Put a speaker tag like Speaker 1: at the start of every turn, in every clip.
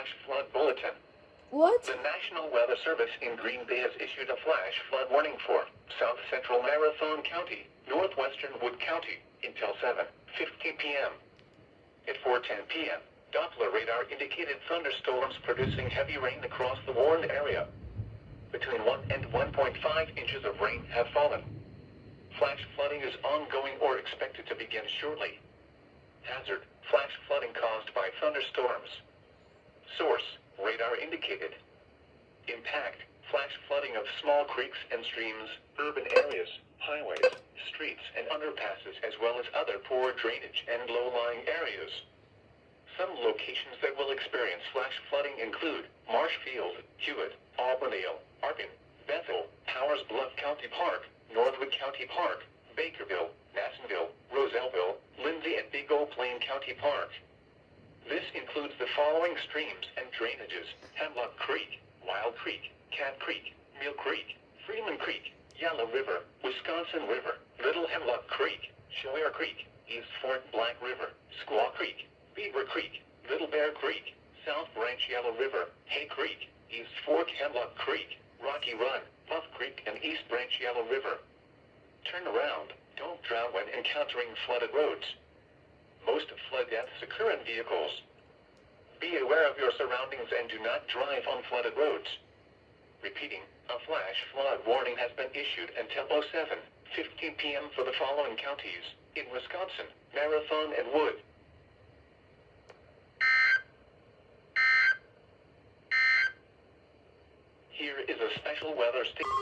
Speaker 1: flash flood bulletin.
Speaker 2: What?
Speaker 1: The National Weather Service in Green Bay has issued a flash flood warning for South Central Marathon County, Northwestern Wood County, until 7:50 p.m. At 4:10 p.m., Doppler radar indicated thunderstorms producing heavy rain across the warned area. Between 1 and 1.5 inches of rain have fallen. Flash flooding is ongoing or expected to begin shortly. Hazard: flash flooding caused by thunderstorms. Source: radar indicated. Impact: flash flooding of small creeks and streams, urban areas, highways, streets and underpasses, as well as other poor drainage and low-lying areas. Some locations that will experience flash flooding include Marshfield, Hewitt, Auburndale, Arkin, Bethel, Powers Bluff County Park, Northwood County Park, Bakerville, Nassonville, Roselleville, Lindsay and Big Old Plain County Park. This includes the following streams and drainages: Hemlock Creek, Wild Creek, Cat Creek, Mill Creek, Freeman Creek, Yellow River, Wisconsin River, Little Hemlock Creek, Schiller Creek, East Fork Black River, Squaw Creek, Beaver Creek, Little Bear Creek, South Branch Yellow River, Hay Creek, East Fork Hemlock Creek, Rocky Run, Buff Creek and East Branch Yellow River. Turn around. Don't drown when encountering flooded roads. Most flood deaths occur in vehicles. Be aware of your surroundings and do not drive on flooded roads. Repeating, a flash flood warning has been issued until 07:15 p.m. for the following counties in Wisconsin: Marathon and Wood. Here is a special weather statement.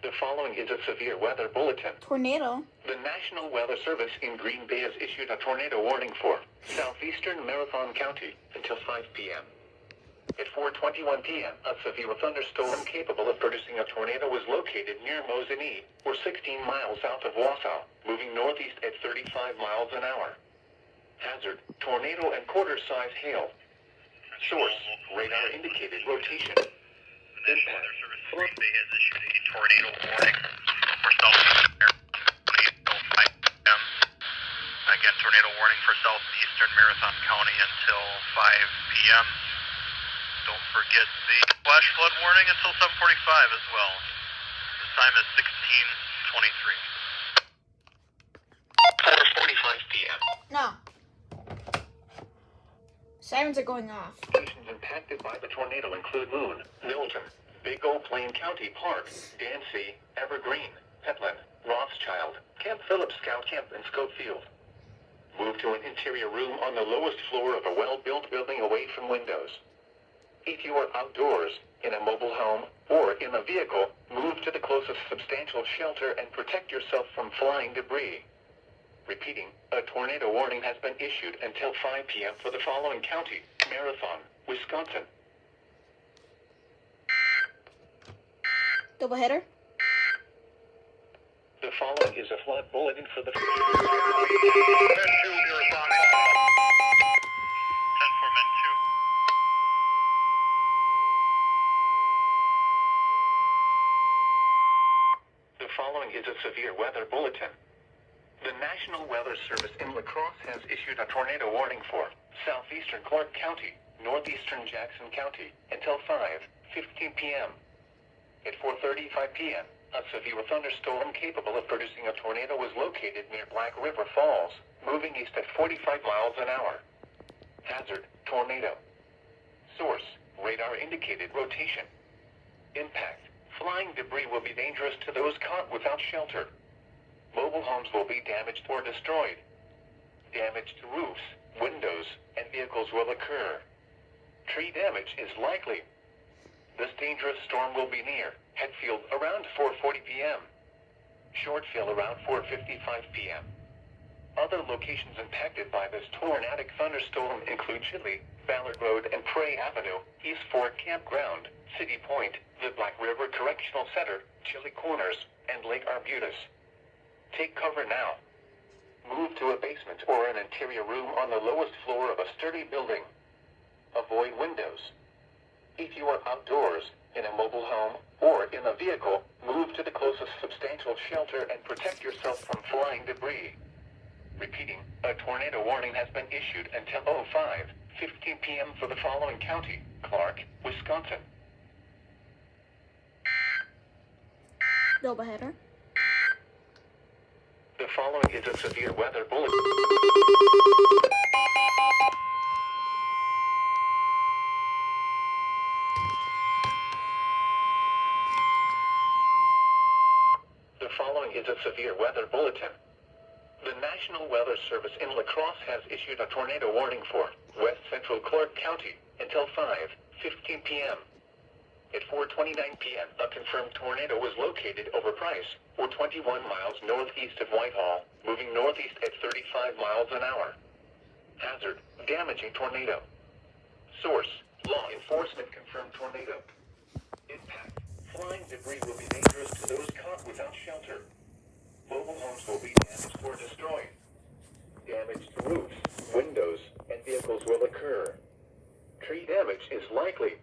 Speaker 1: The following is a severe weather bulletin.
Speaker 2: Tornado.
Speaker 1: The National Weather Service in Green Bay has issued a tornado warning for southeastern Marathon County until 5 p.m. At 4:21 p.m., a severe thunderstorm capable of producing a tornado was located near Mosinee, or 16 miles south of Wausau, moving northeast at 35 miles an hour. Hazard: tornado and quarter-size hail. Source: radar indicated rotation.
Speaker 3: The National Weather Service in Green Bay has issued a tornado warning for southeastern Marathon County until 5 p.m. Again, tornado warning for southeastern Marathon County until 5 p.m. Don't forget the flash flood warning until 7:45 as well. The time is 16:23.
Speaker 1: 4:45 p.m.
Speaker 2: No. Sirens are going off.
Speaker 1: Locations impacted by the tornado include Moon, Milton, Big Old Plain County Park, Dancy, Evergreen, Petland, Rothschild, Camp Phillips Scout Camp, and Schofield. Move to an interior room on the lowest floor of a well-built building away from windows. If you are outdoors, in a mobile home, or in a vehicle, move to the closest substantial shelter and protect yourself from flying debris. Repeating, a tornado warning has been issued until 5 p.m. for the following county: Marathon, Wisconsin.
Speaker 2: Double header.
Speaker 1: The following is a flood bulletin for the...
Speaker 3: 10-4 men 2.
Speaker 1: The following is a severe weather bulletin. The National Weather Service in La Crosse has issued a tornado warning for southeastern Clark County, northeastern Jackson County, until 5:15 p.m. At 4:35 p.m., a severe thunderstorm capable of producing a tornado was located near Black River Falls, moving east at 45 miles an hour. Hazard: tornado. Source: radar indicated rotation. Impact: flying debris will be dangerous to those caught without shelter. Mobile homes will be damaged or destroyed. Damage to roofs, windows, and vehicles will occur. Tree damage is likely. This dangerous storm will be near Hetfield around 4:40 p.m. Shortfield around 4:55 p.m. Other locations impacted by this tornadic thunderstorm include Chile, Ballard Road and Prairie Avenue, East Fork Campground, City Point, the Black River Correctional Center, Chili Corners, and Lake Arbutus. Take cover now. Move to a basement or an interior room on the lowest floor of a sturdy building. Avoid windows. If you are outdoors, in a mobile home, or in a vehicle, move to the closest substantial shelter and protect yourself from flying debris. Repeating, a tornado warning has been issued until 05:15 p.m. for the following county: Clark, Wisconsin.
Speaker 2: Doubleheader.
Speaker 1: The following is a severe weather bulletin. The following is a severe weather bulletin. The National Weather Service in La Crosse has issued a tornado warning for West Central Clark County until 5:15 p.m. At 4:29 p.m., a confirmed tornado was located over Price, or 21 miles northeast of Whitehall, moving northeast at 35 miles an hour. Hazard, damaging tornado. Source, law enforcement confirmed tornado. Impact, flying debris will be dangerous to those caught without shelter. Mobile homes will be damaged or destroyed. Damage to roofs, windows, and vehicles will occur. Tree damage is likely.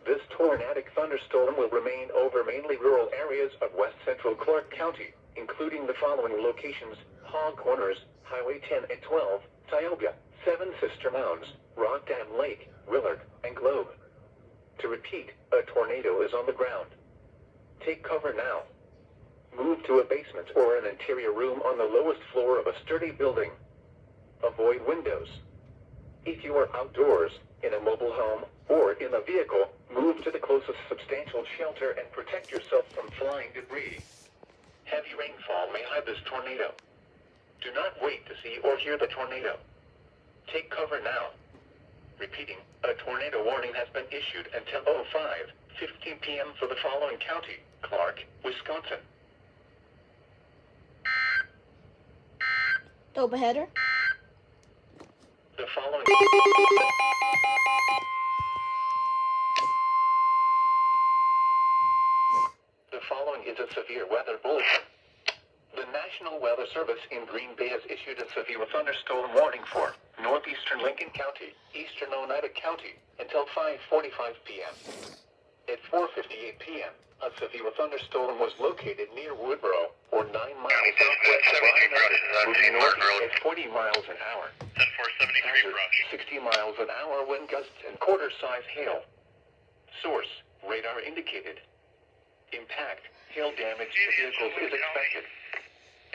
Speaker 1: This tornadic thunderstorm will remain over mainly rural areas of west central Clark County, including the following locations: Hog Corners, Highway 10 and 12, Tioga, Seven Sister Mounds, Rock Dam Lake, Willard, and Globe. To repeat, a tornado is on the ground. Take cover now. Move to a basement or an interior room on the lowest floor of a sturdy building. Avoid windows. If you are outdoors, in a mobile home, or in a vehicle, move to the closest substantial shelter and protect yourself from flying debris. Heavy rainfall may hide this tornado. Do not wait to see or hear the tornado. Take cover now. Repeating, a tornado warning has been issued until 05:15 p.m. for the following county: Clark, Wisconsin.
Speaker 2: Doubleheader.
Speaker 1: The following is a severe weather bulletin. The National Weather Service in Green Bay has issued a severe thunderstorm warning for northeastern Lincoln County, eastern Oneida County, until 5:45 p.m. At 4:58 p.m., a severe thunderstorm was located near Woodboro, or 9 miles southwest of Ryan, moving northeast at 40 miles an hour.
Speaker 3: 10473 brush.
Speaker 1: 60 miles an hour wind gusts and quarter-size hail. Source, radar indicated. Impact, hail damage to vehicles is expected.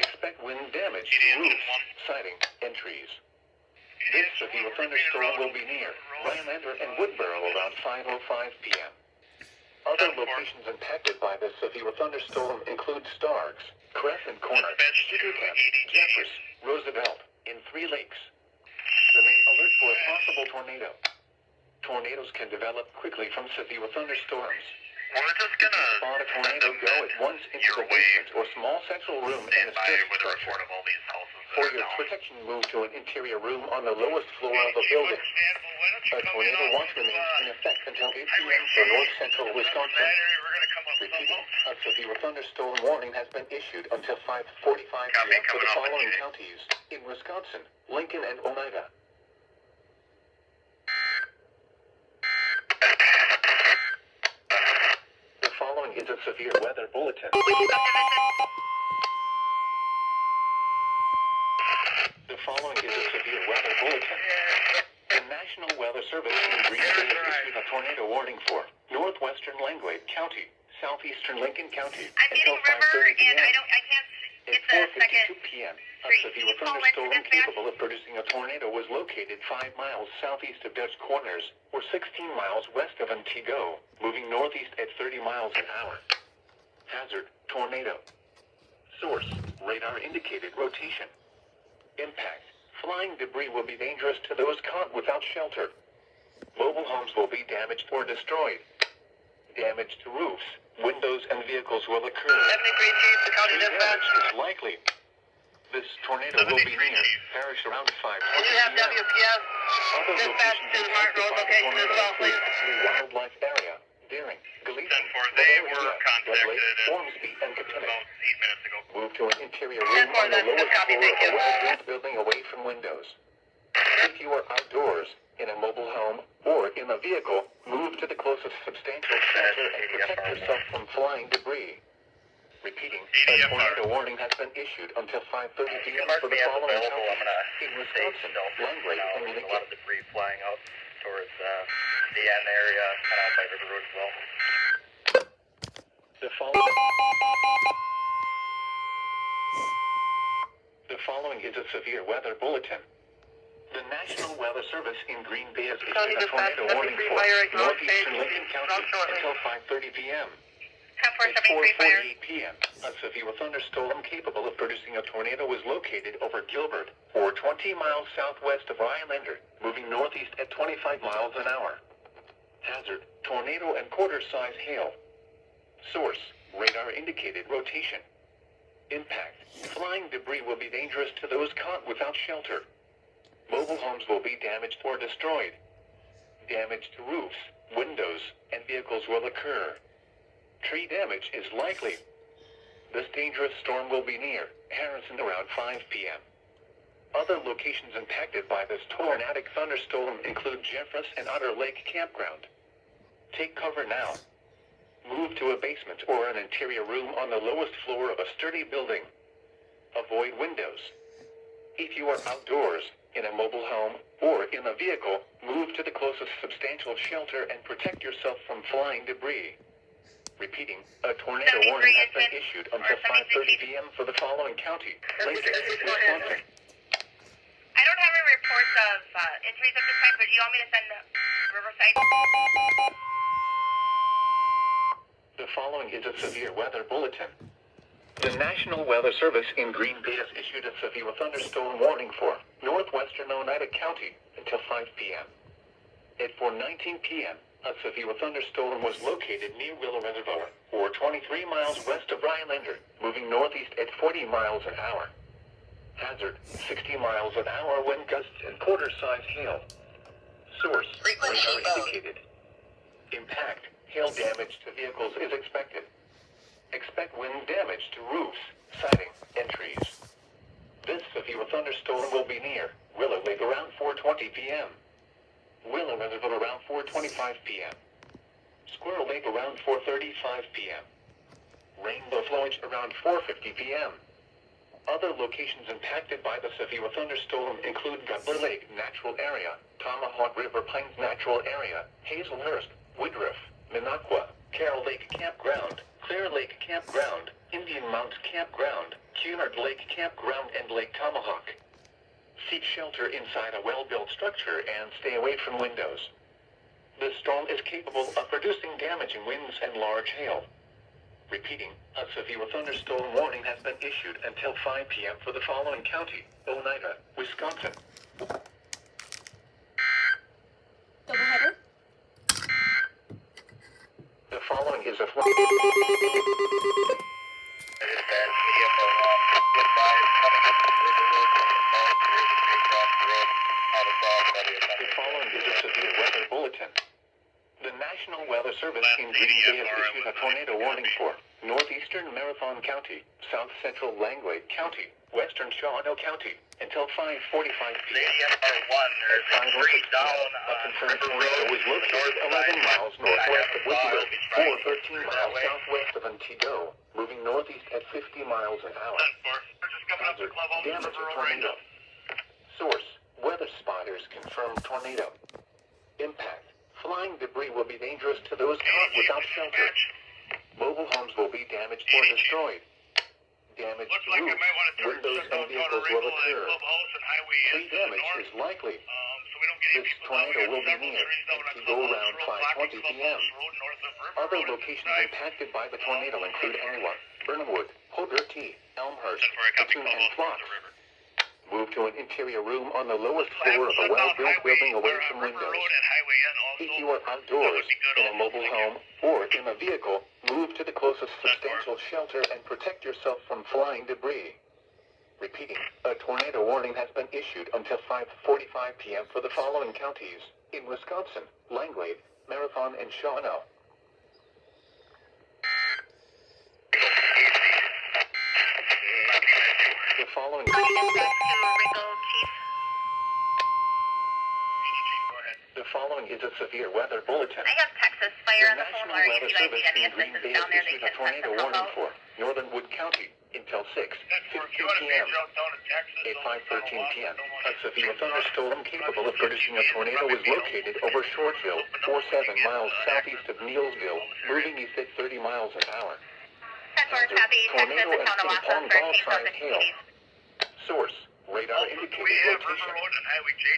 Speaker 1: Expect wind damage to roofs, siding, and trees. This severe thunderstorm will be near Ryan and Woodboro around 5:05 p.m. Other locations impacted by this severe thunderstorm include Starks, Crescent Corner, City Camp, Jeffers, Roosevelt, and Three Lakes. Remain alert for a possible tornado. Tornadoes can develop quickly from severe thunderstorms.
Speaker 3: We're just gonna
Speaker 1: Spot a tornado, go at once into the basement or small central room in
Speaker 3: stand
Speaker 1: a
Speaker 3: by
Speaker 1: study
Speaker 3: with a
Speaker 1: structure.
Speaker 3: report of all these houses that
Speaker 1: For
Speaker 3: are
Speaker 1: your
Speaker 3: down.
Speaker 1: protection, move to an interior room on the lowest floor of a building. A tornado watch remains in effect until 8 p.m. for north central Wisconsin. Repeating, a severe thunderstorm warning has been issued until 5:45 p.m. for the following counties in Wisconsin: Lincoln and Oneida. The following is a severe weather bulletin. The following is a severe weather bulletin. The National Weather Service in Green Bay has issued a tornado warning for northwestern Langlade County, southeastern Lincoln County,
Speaker 4: I'm
Speaker 1: until
Speaker 4: getting River,
Speaker 1: 5:30 p.m.
Speaker 4: and I can't.
Speaker 1: At
Speaker 4: It's the second
Speaker 1: 4:52 p.m., a
Speaker 4: street.
Speaker 1: severe
Speaker 4: Can you call
Speaker 1: thunderstorm
Speaker 4: Lincoln dispatch?
Speaker 1: capable of producing a tornado was located 5 miles southeast of Dutch Corners, or 16 miles west of Antigo, moving northeast at 30 miles an hour. Hazard, tornado. Source, radar indicated rotation. Impact, flying debris will be dangerous to those caught without shelter. Mobile homes will be damaged or destroyed. Damage to roofs, windows, and vehicles will occur.
Speaker 4: 73 Chief, the county
Speaker 1: Tree
Speaker 4: dispatch.
Speaker 1: damage is likely. This tornado will be near Parish around 5:20
Speaker 4: Will you have
Speaker 1: p.m.
Speaker 4: WPS
Speaker 1: Other
Speaker 4: dispatch
Speaker 1: locations
Speaker 4: to the Martin
Speaker 1: impacted
Speaker 4: Road
Speaker 1: by the
Speaker 4: location as
Speaker 1: tornado
Speaker 4: well,
Speaker 1: include
Speaker 4: please?
Speaker 1: the Wildlife Area, Deering, Gleason,
Speaker 3: 10-4, they were
Speaker 1: Bavaria, Red
Speaker 3: contacted
Speaker 1: Lake, Ormsby, and Kapanek.
Speaker 3: about 8 minutes ago.
Speaker 1: Move to an interior room
Speaker 4: 10-4,
Speaker 1: on the
Speaker 4: that's
Speaker 1: lowest
Speaker 4: copy,
Speaker 1: floor of
Speaker 4: thank
Speaker 1: a
Speaker 4: you.
Speaker 1: well-built building away from windows. If you are outdoors, in a mobile home, or in a vehicle, move to the closest substantial shelter and protect yourself from flying debris. Repeating, a tornado warning has been issued until 5:30 p.m. for the following counties in Wisconsin, Langley, and
Speaker 3: There's a
Speaker 1: Lincoln.
Speaker 3: lot of debris flying out towards the end area, kind of out by River Road as well.
Speaker 1: The following is a severe weather bulletin. The National Weather Service in Green Bay has issued a tornado warning for northeastern Lincoln County until 5:30 p.m. At 4:48 p.m., a severe thunderstorm capable of producing a tornado was located over Gilbert, or 20 miles southwest of Rhinelander, moving northeast at 25 miles an hour. Hazard, tornado and quarter-size hail. Source, radar indicated rotation. Impact, flying debris will be dangerous to those caught without shelter. Mobile homes will be damaged or destroyed. Damage to roofs, windows, and vehicles will occur. Tree damage is likely. This dangerous storm will be near Harrison around 5 p.m. Other locations impacted by this tornadic thunderstorm include Jeffress and Otter Lake Campground. Take cover now. Move to a basement or an interior room on the lowest floor of a sturdy building. Avoid windows. If you are outdoors, in a mobile home, or in a vehicle, move to the closest substantial shelter and protect yourself from flying debris. Repeating, a tornado warning has been issued until 5:30 p.m. for the following county, Lincoln, Wisconsin.
Speaker 4: I don't have any reports of injuries at this time, but do you want me to send Riverside?
Speaker 1: The following is a severe weather bulletin. The National Weather Service in Green Bay has issued a severe thunderstorm warning for northwestern Oneida County until 5 p.m. At 4:19 p.m., a severe thunderstorm was located near Willow Reservoir, or 23 miles west of Rhinelander, moving northeast at 40 miles an hour. Hazard, 60 miles an hour wind gusts and quarter-size hail. Source, radar indicated. Impact, hail damage to vehicles is expected. Expect wind damage to roofs, siding, and trees. This severe thunderstorm will be near Willow Lake around 4:20 p.m. Willow Reservoir around 4:25 p.m. Squirrel Lake around 4:35 p.m. Rainbow Flowage around 4:50 p.m. Other locations impacted by the severe thunderstorm include Gubler Lake Natural Area, Tomahawk River Pines Natural Area, Hazelhurst, Woodruff, Minocqua, Carroll Lake Campground, Clear Lake Campground, Indian Mounts Campground, Cunard Lake Campground, and Lake Tomahawk. Seek shelter inside a well-built structure and stay away from windows. This storm is capable of producing damaging winds and large hail. Repeating, a severe thunderstorm warning has been issued until 5 p.m. for the following county, Oneida, Wisconsin.
Speaker 2: Doubleheader?
Speaker 1: The following is a The following is a severe weather bulletin. The National Weather Service in Green Bay has issued a tornado warning for northeastern Marathon County, south central Langley County, western Shawano County, until 5:45 p.m. At 5:06 p.m., a confirmed tornado was located 11 miles northwest of Whittier, or 13 miles southwest of Antietam, moving northeast at 50 miles an hour. Hazard, damage of tornado. Source, weather spotters confirm tornado. Impact, flying debris will be dangerous to those caught without shelter. Mobile homes will be damaged or destroyed. Damage to roofs, windows, and vehicles will occur. Tree damage is likely. This tornado will be near Antietam around 5:20 p.m. Other locations impacted by the tornado include Iowa, Burnhamwood, Hogarty, Elmhurst, Platoon, and Phlox. Move to an interior room on the lowest floor of a well-built building away from windows. If you are outdoors, in a mobile home, or in a vehicle, move to the closest substantial shelter and protect yourself from flying debris. Repeating, a tornado warning has been issued until 5:45 p.m. for the following counties in Wisconsin, Langley, Marathon, and Shawano. The following...
Speaker 4: Dispatch to Ringo Chief.
Speaker 1: following is a severe weather bulletin.
Speaker 4: I have Texas Fire on
Speaker 1: The
Speaker 4: the phone.
Speaker 1: National
Speaker 4: Wondering if
Speaker 1: Weather
Speaker 4: you guys
Speaker 1: Service
Speaker 4: need any
Speaker 1: in Green
Speaker 4: assistance
Speaker 1: Bay
Speaker 4: down there.
Speaker 1: has
Speaker 4: They
Speaker 1: issued a
Speaker 4: can send
Speaker 1: tornado
Speaker 4: some help
Speaker 1: warning
Speaker 4: out.
Speaker 1: for Northern Wood County until 6:15 p.m. At 5:13 p.m., a severe thunderstorm capable of producing a tornado was located over Shortville, 47 miles southeast of Neillsville, moving east at 30 miles an hour.
Speaker 4: 10-4, copy. Texas
Speaker 1: Tornado
Speaker 4: and
Speaker 1: and
Speaker 4: Tonawasa,
Speaker 1: ping-pong ball-sized
Speaker 4: 13,000
Speaker 1: hail.
Speaker 4: TVs.
Speaker 1: Source, radar indicated location.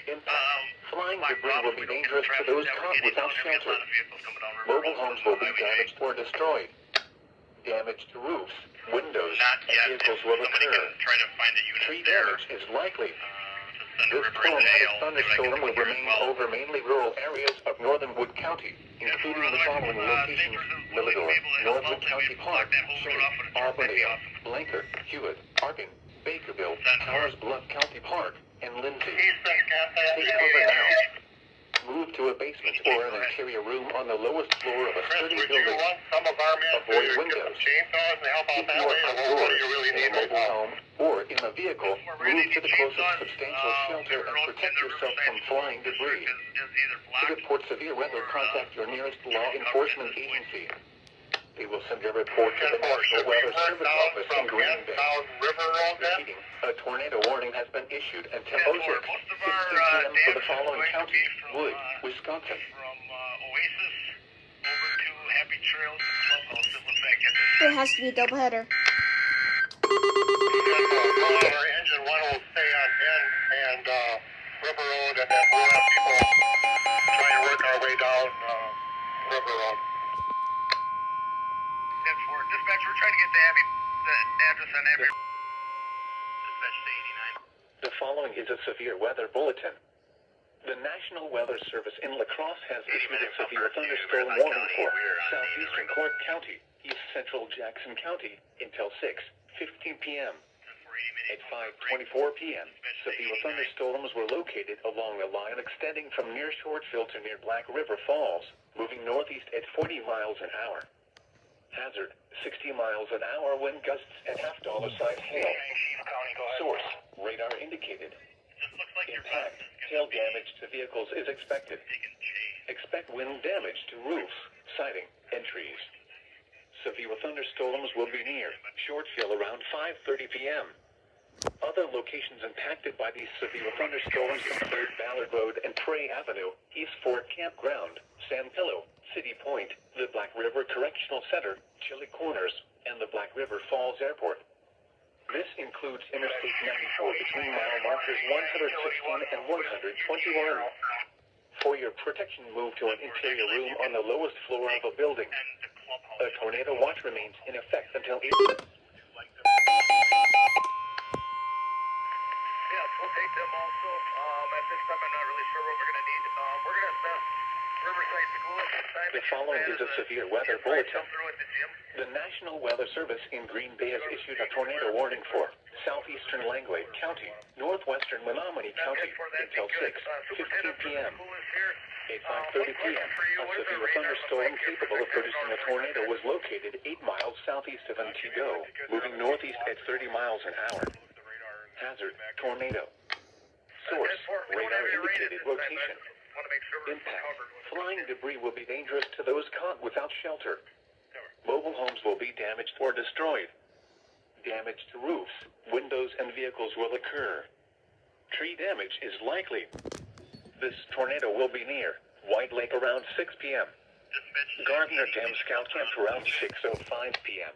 Speaker 1: Impact, flying debris will be dangerous to those caught without shelter. Mobile homes will be damaged or destroyed. Damage to roofs, windows, and vehicles will occur. Tree damage is likely. This tornadic thunderstorm will remain over mainly rural areas of northern Wood County, including the following locations: Milledor, Northwood County Park, Shea, Auburndale, Blanker, Hewitt, Arkin, Bakerville, Towers Bluff County Park, and Lindsay. Take cover now. Move to a basement or an interior room on the lowest floor of a sturdy building. Avoid windows. If you are outdoors, in a mobile home, or in a vehicle, move to the closest substantial shelter and protect yourself from flying debris. To report severe weather, contact your nearest law enforcement agency. They will send a report to the National Weather Service Office in Green Bay. Repeating, a tornado warning has been issued until 06:15 p.m. for the following counties: Wood, Wisconsin.
Speaker 3: From Oasis over to Happy Trails Clubhouse. It looks like
Speaker 2: There has to be a doubleheader.
Speaker 3: our engine one will stay on N and River Road, and then we'll have people trying to work our way down River Road. 10-4, dispatch, we're trying to get the address on Abbey. Dispatch to 89.
Speaker 1: The following is a severe weather bulletin. The National Weather Service in La Crosse has issued a severe thunderstorm warning for southeastern Clark County, east central Jackson County until 6:15 p.m. At 5:24 p.m., severe thunderstorms were located along a line extending from near Shortville to near Black River Falls, moving northeast at 40 miles an hour. Hazard, 60 miles an hour wind gusts and half-dollar-sized hail. Source, radar indicated. Impact, hail damage to vehicles is expected. Expect wind damage to roofs, siding, and trees. Severe thunderstorms will be near Shortville around 5:30 p.m. Other locations impacted by these severe thunderstorms include Ballard Road and Prairie Avenue, East Fort Campground, San Pillow, City Point, the Black River Correctional Center, Chili Corners, and the Black River Falls Airport. This includes Interstate 94 between mile markers 116 and 121. For your protection, move to an interior room on the lowest floor of a building. A tornado watch remains in effect until 8.
Speaker 3: Yes, we'll take them also. At this time, I'm not really sure what we're going to need. We're going to assess Riverside School at this time.
Speaker 1: The following is a severe weather bulletin.
Speaker 3: Come through at the gym.
Speaker 1: The National Weather Service in Green Bay has issued a tornado warning for southeastern Langlade County, northwestern Menominee County until 6:15 p.m. At 5:30 p.m., a severe thunderstorm capable of producing a tornado was located 8 miles southeast of Antigo, moving northeast at 30 miles an hour. Hazard, tornado. Source, radar indicated location. Impact, flying debris will be dangerous to those caught without shelter. Mobile homes will be damaged or destroyed. Damage to roofs, windows, and vehicles will occur. Tree damage is likely. This tornado will be near White Lake around 6 p.m. Gardner Dam Scout Camp around 6:05 p.m.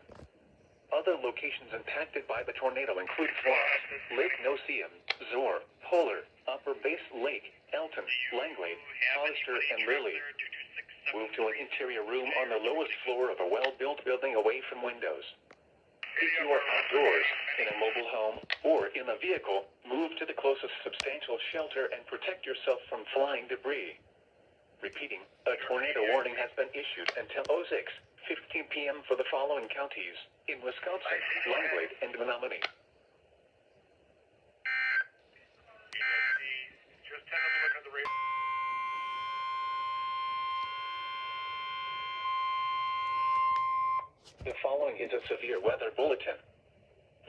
Speaker 1: Other locations impacted by the tornado include Floss, Lake Nociem, Zor, Polar, Upper Base Lake, Elton, Langlade, Hollister, and Lily. Move to an interior room on the lowest floor of a well-built building away from windows. If you are outdoors, in a mobile home, or in a vehicle, move to the closest substantial shelter and protect yourself from flying debris. Repeating, a tornado warning has been issued until 06:15 p.m. for the following counties in Wisconsin, Langlade, and Menominee.
Speaker 3: Just tentatively looking at the radar.
Speaker 1: The following is a severe weather bulletin.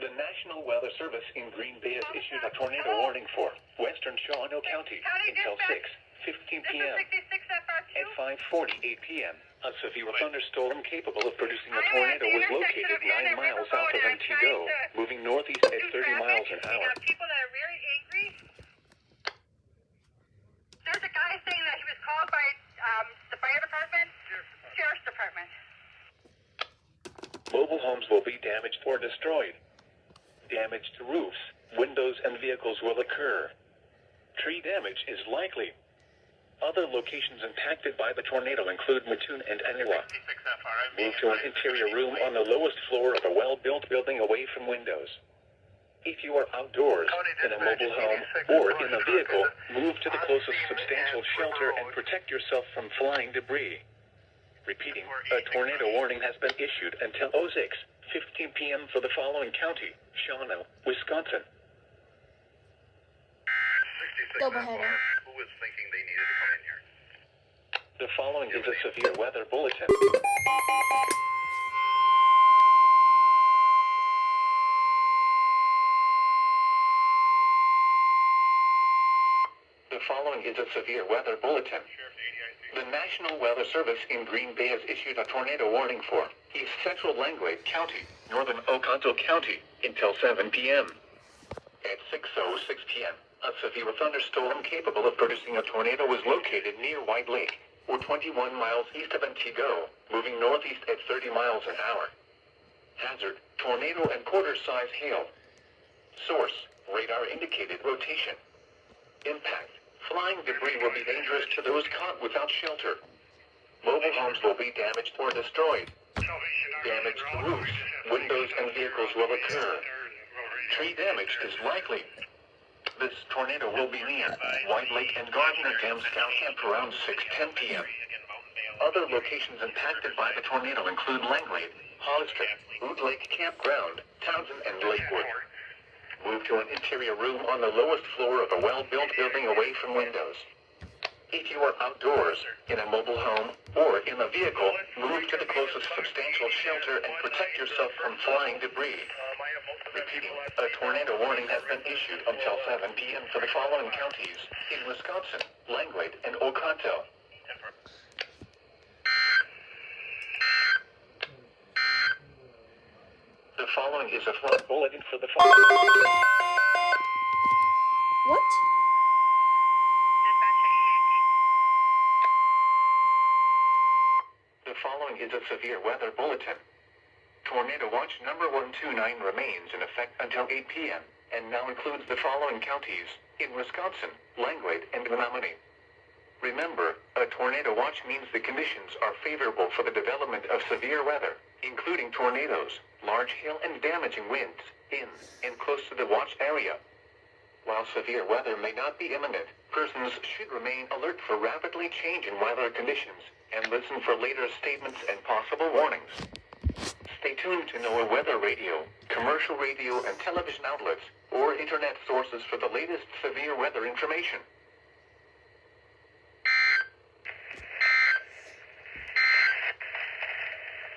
Speaker 1: The National Weather Service in Green Bay has issued a tornado warning for western Shawano County until 6:15 p.m. At 5:48 p.m., a severe thunderstorm capable of producing a tornado was located 9 miles south of Montego, moving northeast at 30 miles an hour.
Speaker 4: People that are very angry. There's a guy saying that he was called by the fire department, sheriff's department.
Speaker 1: Mobile homes will be damaged or destroyed. Damage to roofs, windows, and vehicles will occur. Tree damage is likely. Other locations impacted by the tornado include Mattoon and Aniwa. Move to an interior room on the lowest floor of a well-built building away from windows. If you are outdoors, in a mobile home, or in a vehicle, move to the closest substantial shelter and protect yourself from flying debris. Repeating, a tornado warning has been issued until 06:15 p.m. for the following county: Shawano, Wisconsin.
Speaker 2: Doubleheader.
Speaker 3: Who was thinking they needed to come in here?
Speaker 1: The following is a severe weather bulletin. The following is a severe weather bulletin. The National Weather Service in Green Bay has issued a tornado warning for East Central Langlade County, Northern Oconto County, until 7 p.m. At 6:06 p.m., a severe thunderstorm capable of producing a tornado was located near White Lake, or 21 miles east of Montego, moving northeast at 30 miles an hour. Hazard, tornado and quarter-size hail. Source, radar indicated rotation. Impact, flying debris will be dangerous to those caught without shelter. Mobile homes will be damaged or destroyed. Damage to roofs, windows, and vehicles will occur. Tree damage is likely. This tornado will be near White Lake and Gardner Dams Scout Camp around 6:10 p.m. Other locations impacted by the tornado include Langlade, Hollister, Root Lake Campground, Townsend, and Lakewood. Move to an interior room on the lowest floor of a well-built building away from windows. If you are outdoors, in a mobile home, or in a vehicle, move to the closest substantial shelter and protect yourself from flying debris. Repeating, a tornado warning has been issued until 7 p.m. for the following counties in Wisconsin, Langlade, and Oconto. The following is a flood bulletin for the following.
Speaker 2: What?
Speaker 1: The following is a severe weather bulletin. Tornado watch number 129 remains in effect until 8 p.m. and now includes the following counties in Wisconsin, Langlade, and Menominee. Remember, a tornado watch means the conditions are favorable for the development of severe weather, including tornadoes, large hail, and damaging winds in and close to the watch area. While severe weather may not be imminent, persons should remain alert for rapidly changing weather conditions and listen for later statements and possible warnings. Stay tuned to NOAA weather radio, commercial radio and television outlets, or internet sources for the latest severe weather information.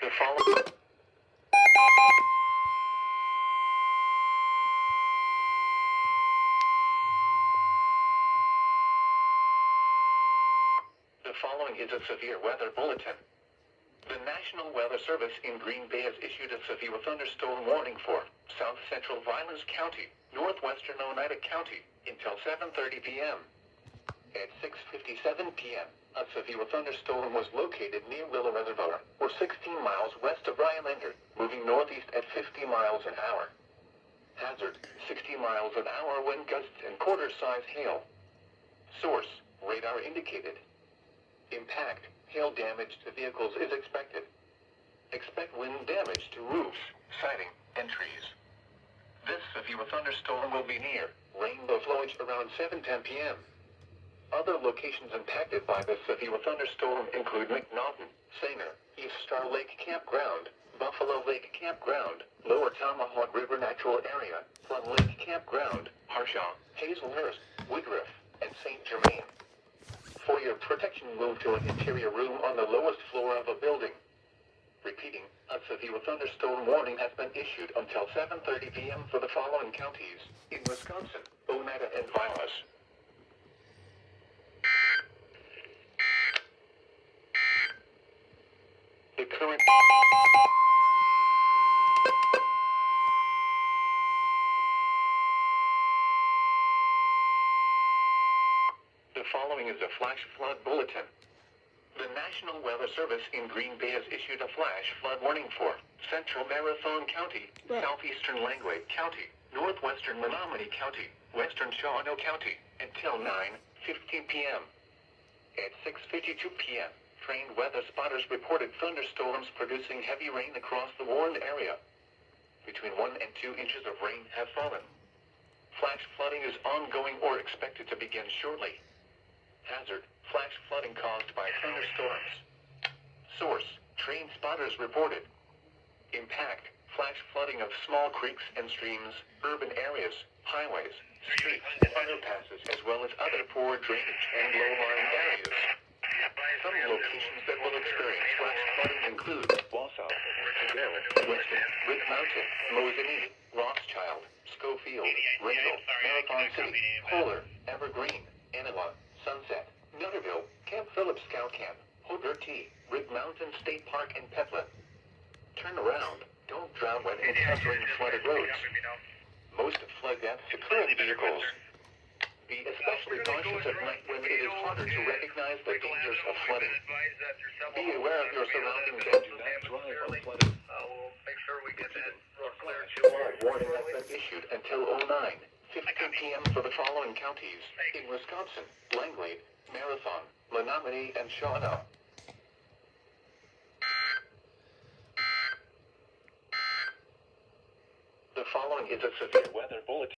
Speaker 1: The following... The following is a severe weather bulletin. The National Weather Service in Green Bay has issued a severe thunderstorm warning for South Central Violence County, Northwestern Oneida County, until 7:30 p.m. At 6:57 p.m., a severe thunderstorm was located near Willow Reservoir, or 16 miles west of Rhinelander, moving northeast at 50 miles an hour. Hazard, 60 miles an hour wind gusts and quarter-size hail. Source, radar indicated. Impact, hail damage to vehicles is expected. Expect wind damage to roofs, siding, and trees. This severe thunderstorm will be near Rainbow Village around 7:10 p.m. Other locations impacted by this severe thunderstorm include McNaughton, Sanger, East Star Lake Campground, Buffalo Lake Campground, Lower Tomahawk River Natural Area, Plum Lake Campground, Harshaw, Hazelhurst, Woodruff, and St. Germain. For your protection, move to an interior room on the lowest floor of a building. Repeating, a severe thunderstorm warning has been issued until 7:30 p.m. for the following counties in Wisconsin, Oneida, and Vilas. The following is a flash flood bulletin. The National Weather Service in Green Bay has issued a flash flood warning for Central Marathon County,
Speaker 2: Right.
Speaker 1: Southeastern Langlade County, Northwestern Menominee County, Western Shawano County, until 9:15 p.m. At 6:52 p.m., trained weather spotters reported thunderstorms producing heavy rain across the warned area. Between 1 and 2 inches of rain have fallen. Flash flooding is ongoing or expected to begin shortly. Hazard: flash flooding caused by thunderstorms. Source: trained spotters reported. Impact: flash flooding of small creeks and streams, urban areas, highways, streets, underpasses, as well as other poor drainage and low-lying areas. Some locations that will experience flash flooding include Wausau, Seville, Weston, Rip Mountain, Mosinee, Rothschild, Schofield, Randall, Marathon City, Kohler, Evergreen, Anawa, Sunset, Nutterville, Camp Phillips Scout Camp, Hogarty, Rip Mountain State Park, and Petla. Turn around. Don't drown when encountering flooded roads. Most flood deaths occur in vehicles. Be especially cautious at night when it is harder to recognize the dangers of flooding. Be aware of your surroundings and do not drive on flooded.
Speaker 3: We'll make sure we get that cleared.
Speaker 1: Flood warning has been issued until 9:15 p.m. for the following counties in Wisconsin: Langlade, Marathon, Menominee, and Shawano. The following is a severe weather bulletin.